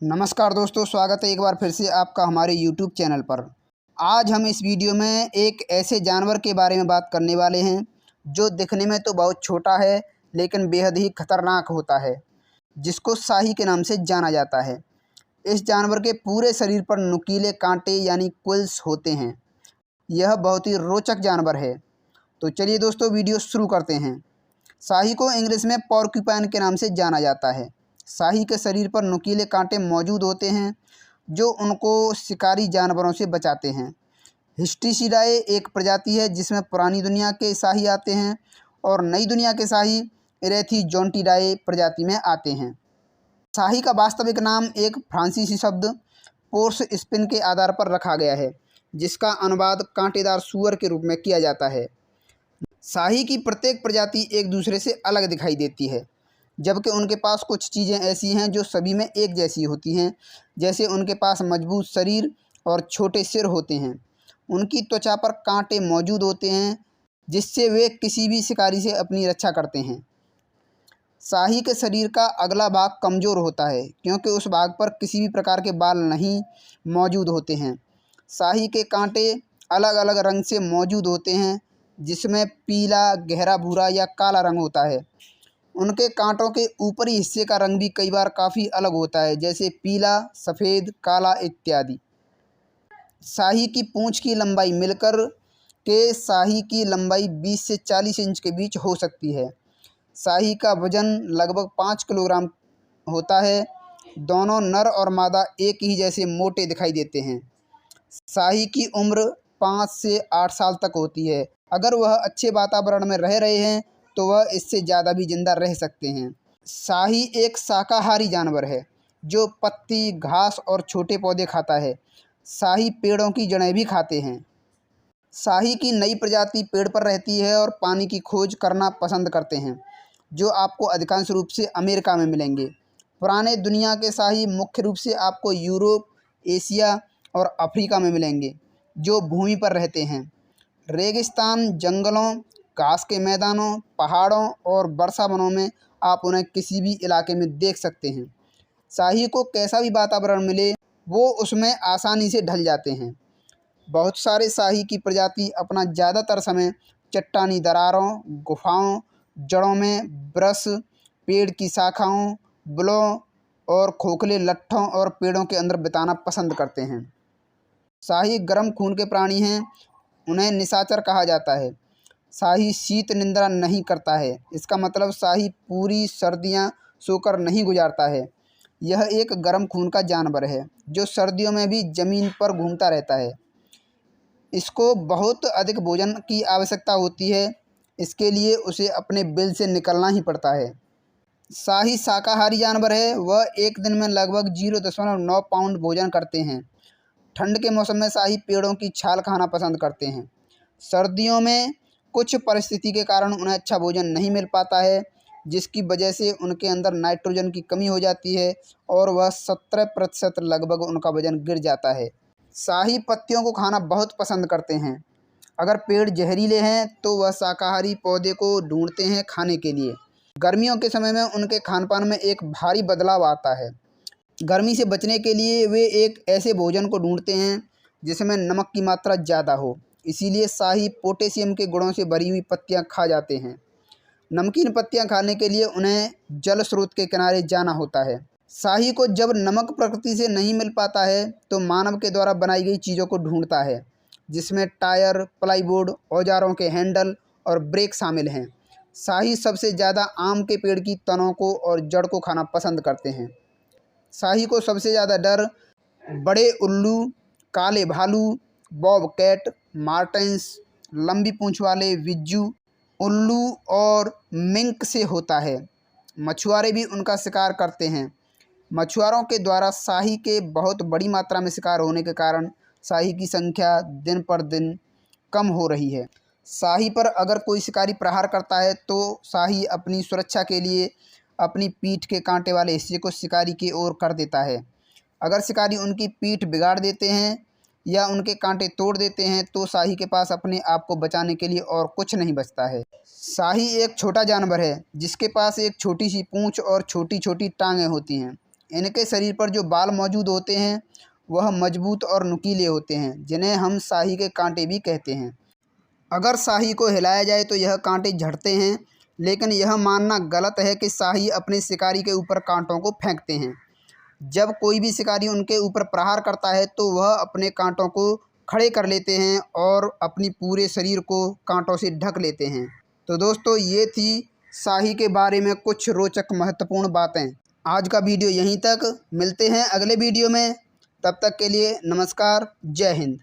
नमस्कार दोस्तों, स्वागत है एक बार फिर से आपका हमारे YouTube चैनल पर। आज हम इस वीडियो में एक ऐसे जानवर के बारे में बात करने वाले हैं जो दिखने में तो बहुत छोटा है लेकिन बेहद ही खतरनाक होता है, जिसको शाही के नाम से जाना जाता है। इस जानवर के पूरे शरीर पर नुकीले कांटे यानी क्विल्स होते हैं। यह बहुत ही रोचक जानवर है। तो चलिए दोस्तों, वीडियो शुरू करते हैं। शाही को इंग्लिश में पॉर्क्यूपाइन के नाम से जाना जाता है। शाही के शरीर पर नुकीले कांटे मौजूद होते हैं जो उनको शिकारी जानवरों से बचाते हैं। हिस्टिसिडाए एक प्रजाति है जिसमें पुरानी दुनिया के शाही आते हैं और नई दुनिया के शाही एरेथीजोंटिडाए प्रजाति में आते हैं। शाही का वास्तविक नाम एक फ्रांसीसी शब्द पोर्स स्पिन के आधार पर रखा गया है, जिसका अनुवाद कांटेदार सूअर के रूप में किया जाता है। शाही की प्रत्येक प्रजाति एक दूसरे से अलग दिखाई देती है, जबकि उनके पास कुछ चीज़ें ऐसी हैं जो सभी में एक जैसी होती हैं। जैसे उनके पास मजबूत शरीर और छोटे सिर होते हैं। उनकी त्वचा पर कांटे मौजूद होते हैं जिससे वे किसी भी शिकारी से अपनी रक्षा करते हैं। शाही के शरीर का अगला भाग कमज़ोर होता है क्योंकि उस भाग पर किसी भी प्रकार के बाल नहीं मौजूद होते हैं। शाही के कांटे अलग अलग रंग से मौजूद होते हैं, जिसमें पीला, गहरा भूरा या काला रंग होता है। उनके कांटों के ऊपरी हिस्से का रंग भी कई बार काफ़ी अलग होता है, जैसे पीला, सफ़ेद, काला इत्यादि। शाही की पूंछ की लंबाई मिलकर के शाही की लंबाई 20 से 40 इंच के बीच हो सकती है। शाही का वजन लगभग 5 किलोग्राम होता है। दोनों नर और मादा एक ही जैसे मोटे दिखाई देते हैं। शाही की उम्र 5 से 8 साल तक होती है। अगर वह अच्छे वातावरण में रह रहे हैं तो वह इससे ज़्यादा भी जिंदा रह सकते हैं। शाही एक शाकाहारी जानवर है जो पत्ती, घास और छोटे पौधे खाता है। शाही पेड़ों की जड़ें भी खाते हैं। शाही की नई प्रजाति पेड़ पर रहती है और पानी की खोज करना पसंद करते हैं, जो आपको अधिकांश रूप से अमेरिका में मिलेंगे। पुराने दुनिया के शाही मुख्य रूप से आपको यूरोप, एशिया और अफ्रीका में मिलेंगे, जो भूमि पर रहते हैं। रेगिस्तान, जंगलों, घास के मैदानों, पहाड़ों और वर्षा वनों में आप उन्हें किसी भी इलाके में देख सकते हैं। शाही को कैसा भी वातावरण मिले, वो उसमें आसानी से ढल जाते हैं। बहुत सारे शाही की प्रजाति अपना ज़्यादातर समय चट्टानी दरारों, गुफाओं, जड़ों में, ब्रश, पेड़ की शाखाओं, बुलों और खोखले लट्ठों और पेड़ों के अंदर बिताना पसंद करते हैं। शाही गर्म खून के प्राणी हैं। उन्हें निशाचर कहा जाता है। शाही शीत निद्रा नहीं करता है। इसका मतलब शाही पूरी सर्दियां सोकर नहीं गुजारता है। यह एक गर्म खून का जानवर है जो सर्दियों में भी ज़मीन पर घूमता रहता है। इसको बहुत अधिक भोजन की आवश्यकता होती है। इसके लिए उसे अपने बिल से निकलना ही पड़ता है। शाही शाकाहारी जानवर है। वह एक दिन में लगभग 0.9 पाउंड भोजन करते हैं। ठंड के मौसम में शाही पेड़ों की छाल खाना पसंद करते हैं। सर्दियों में कुछ परिस्थिति के कारण उन्हें अच्छा भोजन नहीं मिल पाता है, जिसकी वजह से उनके अंदर नाइट्रोजन की कमी हो जाती है और वह 70% लगभग उनका वजन गिर जाता है। शाही पत्तियों को खाना बहुत पसंद करते हैं। अगर पेड़ जहरीले हैं तो वह शाकाहारी पौधे को ढूंढते हैं खाने के लिए। गर्मियों के समय में उनके खान पान में एक भारी बदलाव आता है। गर्मी से बचने के लिए वे एक ऐसे भोजन को ढूंढते हैं जिसमें नमक की मात्रा ज़्यादा हो। इसीलिए शाही पोटेशियम के गुणों से भरी हुई पत्तियां खा जाते हैं। नमकीन पत्तियां खाने के लिए उन्हें जल स्रोत के किनारे जाना होता है। शाही को जब नमक प्रकृति से नहीं मिल पाता है तो मानव के द्वारा बनाई गई चीज़ों को ढूंढता है, जिसमें टायर, प्लाईवुड, औजारों के हैंडल और ब्रेक शामिल हैं। शाही सबसे ज़्यादा आम के पेड़ की तनों को और जड़ को खाना पसंद करते हैं। शाही को सबसे ज़्यादा डर बड़े उल्लू, काले भालू, बॉबकैट, मार्टेंस, लंबी पूंछ वाले बिज्जू, उल्लू और मिंक से होता है। मछुआरे भी उनका शिकार करते हैं। मछुआरों के द्वारा शाही के बहुत बड़ी मात्रा में शिकार होने के कारण शाही की संख्या दिन पर दिन कम हो रही है। शाही पर अगर कोई शिकारी प्रहार करता है तो शाही अपनी सुरक्षा के लिए अपनी पीठ के कांटे वाले हिस्से को शिकारी की ओर कर देता है। अगर शिकारी उनकी पीठ बिगाड़ देते हैं या उनके कांटे तोड़ देते हैं तो शाही के पास अपने आप को बचाने के लिए और कुछ नहीं बचता है। शाही एक छोटा जानवर है जिसके पास एक छोटी सी पूंछ और छोटी छोटी टांगें होती हैं। इनके शरीर पर जो बाल मौजूद होते हैं वह मजबूत और नुकीले होते हैं, जिन्हें हम शाही के कांटे भी कहते हैं। अगर शाही को हिलाया जाए तो यह कांटे झड़ते हैं, लेकिन यह मानना गलत है कि शाही अपने शिकारी के ऊपर कांटों को फेंकते हैं। जब कोई भी शिकारी उनके ऊपर प्रहार करता है तो वह अपने कांटों को खड़े कर लेते हैं और अपनी पूरे शरीर को कांटों से ढक लेते हैं। तो दोस्तों, ये थी शाही के बारे में कुछ रोचक महत्वपूर्ण बातें। आज का वीडियो यहीं तक, मिलते हैं अगले वीडियो में। तब तक के लिए नमस्कार, जय हिंद।